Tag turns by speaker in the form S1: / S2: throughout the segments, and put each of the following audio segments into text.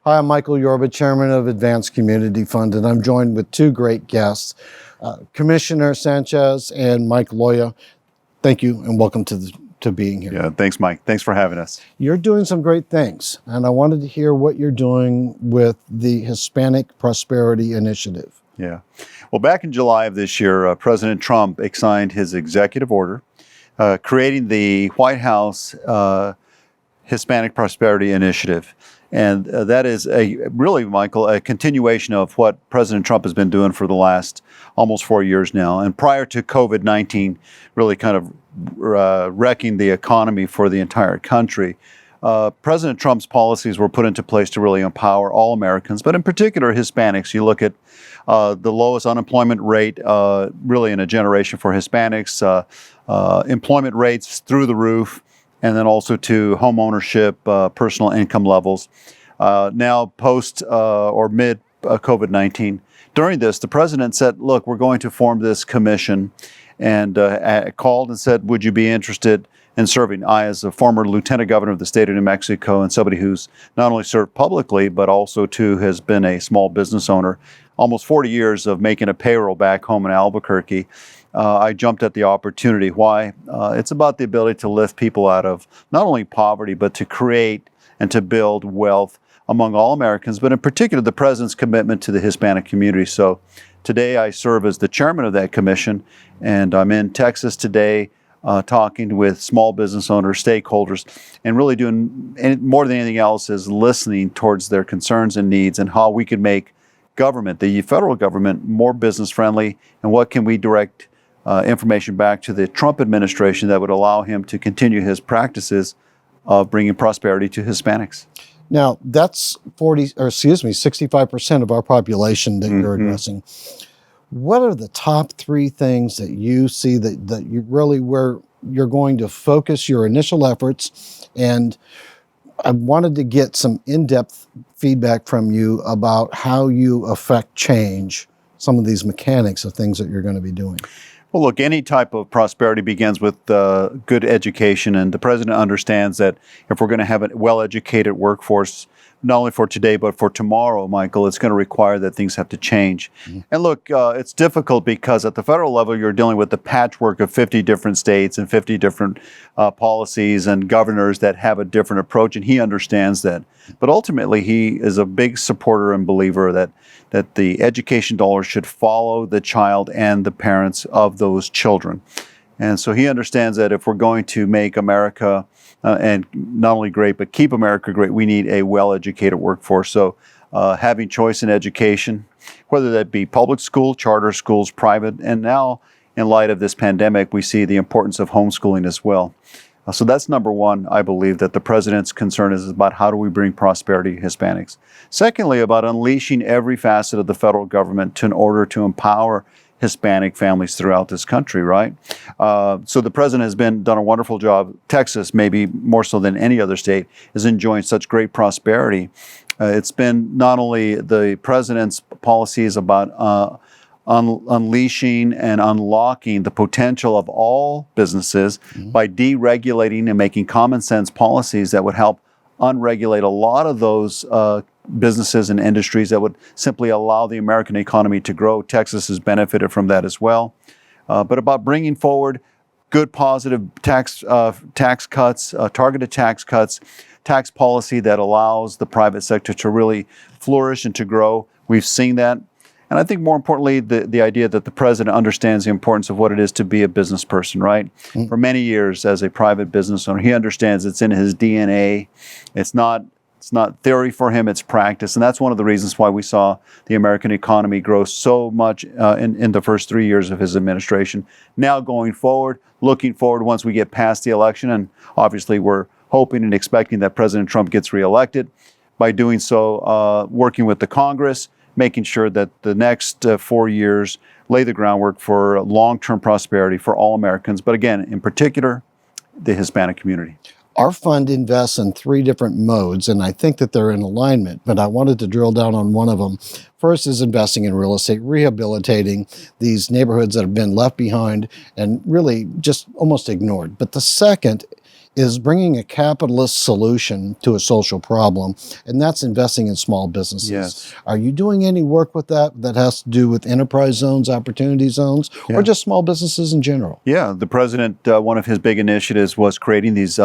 S1: Hi, I'm Michael Yorba, Chairman of Advanced Community Fund, and I'm joined with two great guests, Commissioner Sanchez and Mike Loya. Thank you and welcome to being here.
S2: Yeah, thanks, Mike. Thanks for having us.
S1: You're doing some great things, and I wanted to hear what you're doing with the Hispanic Prosperity Initiative.
S2: Yeah. Well, back in July of this year, President Trump signed his executive order creating the White House Hispanic Prosperity Initiative. And that is really, Michael, a continuation of what President Trump has been doing for the last almost 4 years now. And prior to COVID-19 really kind of wrecking the economy for the entire country, President Trump's policies were put into place to really empower all Americans, but in particular Hispanics. You look at the lowest unemployment rate really in a generation for Hispanics, employment rates through the roof, and then also to home ownership, personal income levels. Now post or mid COVID-19, during this, the president said, look, we're going to form this commission, and called and said, would you be interested in serving? I, as a former lieutenant governor of the state of New Mexico and somebody who's not only served publicly, but also too has been a small business owner, almost 40 years of making a payroll back home in Albuquerque. I jumped at the opportunity. Why? It's about the ability to lift people out of not only poverty, but to create and to build wealth among all Americans, but in particular, the president's commitment to the Hispanic community. So today I serve as the chairman of that commission, and I'm in Texas today talking with small business owners, stakeholders, and really doing more than anything else is listening towards their concerns and needs and how we can make government, the federal government, more business friendly, and what can we direct information back to the Trump administration that would allow him to continue his practices of bringing prosperity to Hispanics.
S1: Now, that's 65% of our population that you're addressing. What are the top three things that you see that you really where you're going to focus your initial efforts? And I wanted to get some in-depth feedback from you about how you affect change, some of these mechanics of things that you're going to be doing.
S2: Well, look, any type of prosperity begins with good education, and the president understands that if we're going to have a well-educated workforce, not only for today, but for tomorrow, Michael, it's going to require that things have to change. And look, it's difficult because at the federal level, you're dealing with the patchwork of 50 different states and 50 different policies and governors that have a different approach, and he understands that. But ultimately, he is a big supporter and believer that the education dollars should follow the child and the parents of those children. And so he understands that if we're going to make America and not only great, but keep America great, we need a well-educated workforce. So having choice in education, whether that be public school, charter schools, private, and now in light of this pandemic, we see the importance of homeschooling as well. So that's number one. I believe that the president's concern is about how do we bring prosperity to Hispanics. Secondly, about unleashing every facet of the federal government in order to empower Hispanic families throughout this country, right? So the president has done a wonderful job. Texas, maybe more so than any other state, is enjoying such great prosperity. It's been not only the president's policies about unleashing and unlocking the potential of all businesses by deregulating and making common sense policies that would help unregulate a lot of those businesses and industries that would simply allow the American economy to grow. Texas has benefited from that as well. But about bringing forward good, positive tax cuts, targeted tax cuts, tax policy that allows the private sector to really flourish and to grow. We've seen that. And I think more importantly, the idea that the president understands the importance of what it is to be a business person, right? For many years as a private business owner, he understands it's in his DNA. It's not theory for him, it's practice. And that's one of the reasons why we saw the American economy grow so much in the first 3 years of his administration. Now going forward, looking forward once we get past the election, and obviously we're hoping and expecting that President Trump gets reelected. By doing so, working with the Congress, making sure that the next 4 years lay the groundwork for long-term prosperity for all Americans, but again, in particular, the Hispanic community.
S1: Our fund invests in three different modes, and I think that they're in alignment, but I wanted to drill down on one of them. First is investing in real estate, rehabilitating these neighborhoods that have been left behind and really just almost ignored. But the second is bringing a capitalist solution to a social problem, and that's investing in small businesses.
S2: Yes.
S1: Are you doing any work with that has to do with enterprise zones, opportunity zones, or just small businesses in general?
S2: Yeah, the president, one of his big initiatives was creating these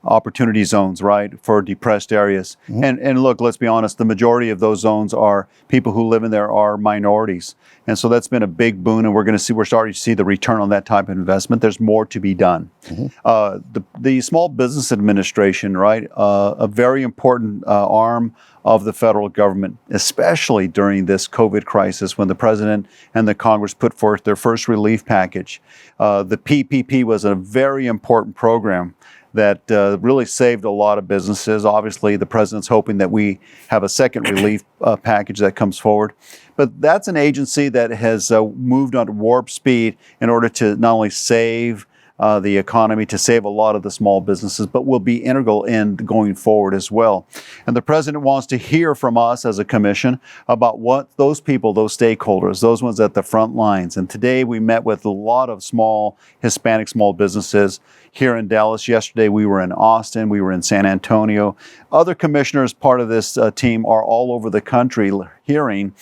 S2: opportunity zones, right, for depressed areas. And look, let's be honest, the majority of those zones are people who live in there are minorities. And so that's been a big boon, and we're starting to see the return on that type of investment. There's more to be done. The Small Business Administration, right, a very important arm of the federal government, especially during this COVID crisis when the president and the Congress put forth their first relief package. The PPP was a very important program that really saved a lot of businesses. Obviously, the president's hoping that we have a second relief package that comes forward. But that's an agency that has moved on warp speed in order to not only save the economy, to save a lot of the small businesses, but will be integral in going forward as well. And the president wants to hear from us as a commission about what those people, those stakeholders, those ones at the front lines. And today we met with a lot of small Hispanic small businesses here in Dallas. Yesterday we were in Austin, we were in San Antonio. Other commissioners, part of this team, are all over the country hearing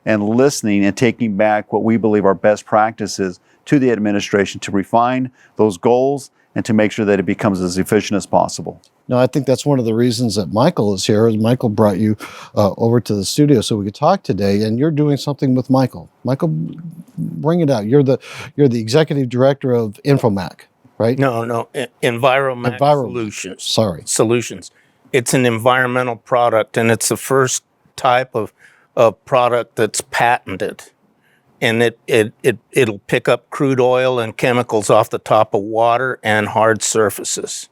S2: and listening and taking back what we believe are best practices to the administration to refine those goals and to make sure that it becomes as efficient as possible.
S1: No, I think that's one of the reasons that Michael is here. Michael brought you over to the studio so we could talk today, and you're doing something with Michael. Michael, bring it out. You're the executive director of EnviroMAC, right?
S3: No, EnviroMAC Solutions.
S1: Sorry.
S3: Solutions. It's an environmental product, and it's the first type of product that's patented. And it'll pick up crude oil and chemicals off the top of water and hard surfaces.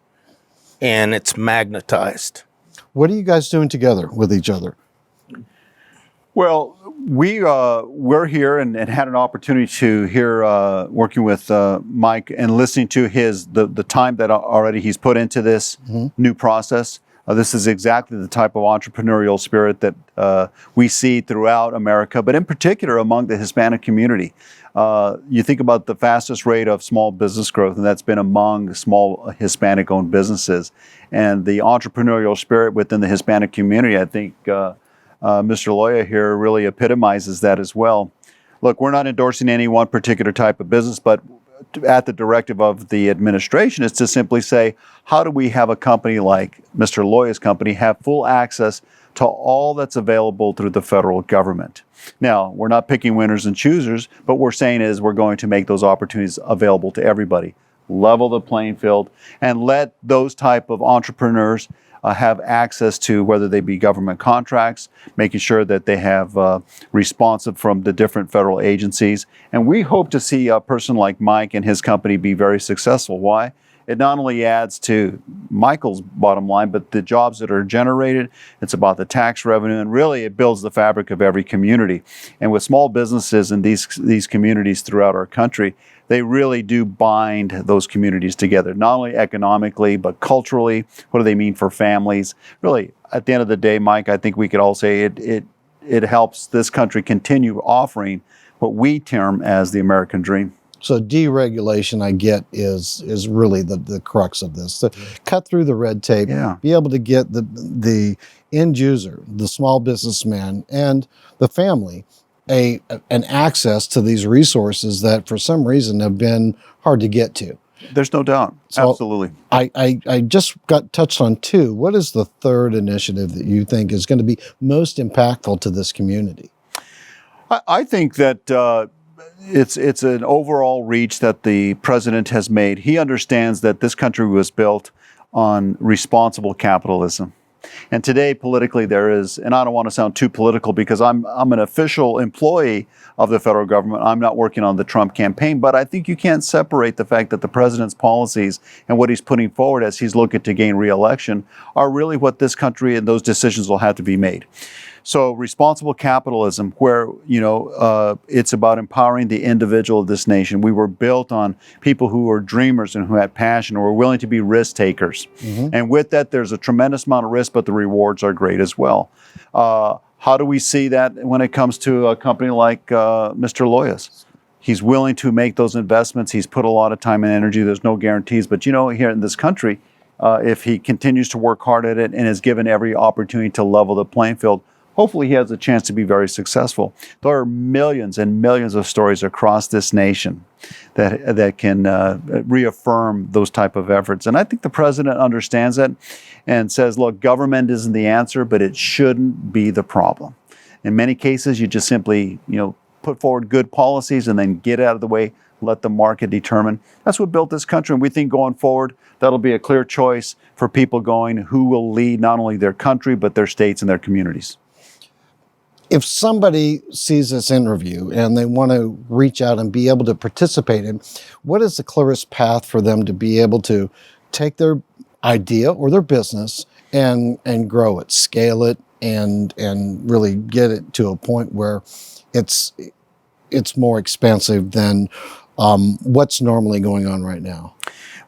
S3: And it's magnetized.
S1: What are you guys doing together with each other?
S2: Well, we're here and had an opportunity to hear working with Mike and listening to the time that already he's put into this new process. This is exactly the type of entrepreneurial spirit that we see throughout America, but in particular among the Hispanic community. You think about the fastest rate of small business growth, and that's been among small Hispanic-owned businesses. And the entrepreneurial spirit within the Hispanic community, I think Mr. Loya here really epitomizes that as well. Look, we're not endorsing any one particular type of business, but at the directive of the administration is to simply say, how do we have a company like Mr. Loya's company have full access to all that's available through the federal government? Now, we're not picking winners and choosers, but we're saying is we're going to make those opportunities available to everybody, level the playing field, and let those type of entrepreneurs have access to whether they be government contracts, making sure that they have responsive from the different federal agencies. And we hope to see a person like Mike and his company be very successful. Why? It not only adds to Michael's bottom line, but the jobs that are generated, it's about the tax revenue, and really it builds the fabric of every community. And with small businesses in these communities throughout our country, they really do bind those communities together, not only economically, but culturally. What do they mean for families? Really, at the end of the day, Mike, I think we could all say it helps this country continue offering what we term as the American dream.
S1: So deregulation, I get, is really the crux of this. To cut through the red tape, be able to get the end user, the small businessman, and the family an access to these resources that for some reason have been hard to get to.
S2: There's no doubt. So absolutely.
S1: I just got touched on two. What is the third initiative that you think is going to be most impactful to this community?
S2: I think that it's an overall reach that the president has made. He understands that this country was built on responsible capitalism. And today, politically, there is, and I don't want to sound too political because I'm an official employee of the federal government. I'm not working on the Trump campaign, but I think you can't separate the fact that the president's policies and what he's putting forward as he's looking to gain re-election are really what this country and those decisions will have to be made. So responsible capitalism, where, it's about empowering the individual of this nation. We were built on people who were dreamers and who had passion, or were willing to be risk takers. And with that, there's a tremendous amount of risk, but the rewards are great as well. How do we see that when it comes to a company like Mr. Loya's? He's willing to make those investments. He's put a lot of time and energy. There's no guarantees, but here in this country, if he continues to work hard at it and is given every opportunity to level the playing field, hopefully he has a chance to be very successful. There are millions and millions of stories across this nation that can reaffirm those type of efforts. And I think the president understands that and says, look, government isn't the answer, but it shouldn't be the problem. In many cases, you just simply, put forward good policies and then get out of the way, let the market determine. That's what built this country. And we think going forward, that'll be a clear choice for people going who will lead not only their country, but their states and their communities.
S1: If somebody sees this interview and they want to reach out and be able to participate in, what is the clearest path for them to be able to take their idea or their business and grow it, scale it, and really get it to a point where it's more expansive than what's normally going on right now?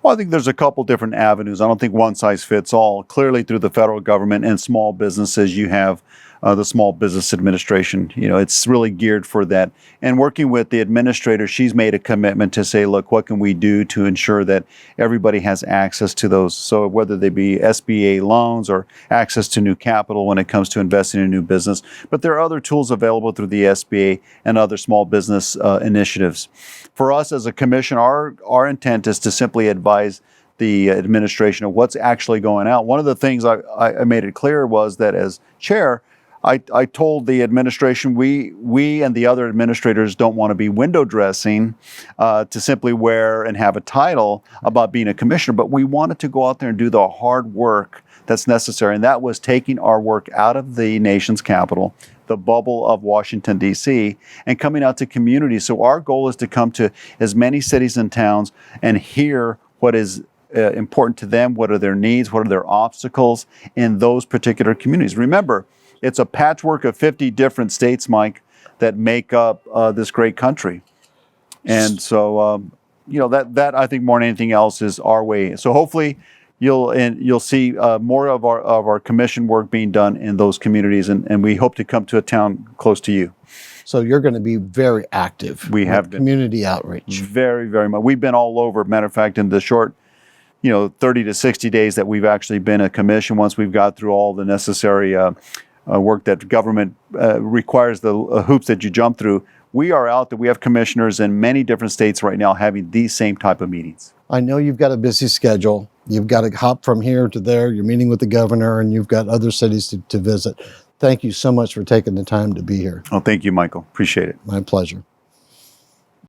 S2: Well, I think there's a couple different avenues. I don't think one size fits all. Clearly, through the federal government and small businesses, you have the Small Business Administration. It's really geared for that. And working with the administrator, she's made a commitment to say, look, what can we do to ensure that everybody has access to those? So whether they be SBA loans or access to new capital when it comes to investing in a new business. But there are other tools available through the SBA and other small business initiatives. For us as a commission, our intent is to simply advise the administration of what's actually going out. One of the things I made it clear was that as chair, I told the administration we and the other administrators don't want to be window dressing to simply wear and have a title about being a commissioner, but we wanted to go out there and do the hard work that's necessary, and that was taking our work out of the nation's capital, the bubble of Washington, D.C., and coming out to communities. So our goal is to come to as many cities and towns and hear what is important to them, what are their needs, what are their obstacles in those particular communities. Remember, it's a patchwork of 50 different states, Mike, that make up this great country. And so, that I think more than anything else is our way. So hopefully you'll see more of our commission work being done in those communities, and we hope to come to a town close to you.
S1: So you're going to be very active.
S2: We have been.
S1: Community outreach.
S2: Very, very much. We've been all over. Matter of fact, in the short 30 to 60 days that we've actually been a commission, once we've got through all the necessary work that government requires, the hoops that you jump through, we are out there. We have commissioners in many different states right now having these same type of meetings.
S1: I know you've got a busy schedule. You've got to hop from here to there. You're meeting with the governor, and you've got other cities to visit. Thank you so much for taking the time to be here.
S2: Oh, thank you, Michael. Appreciate it.
S1: My pleasure.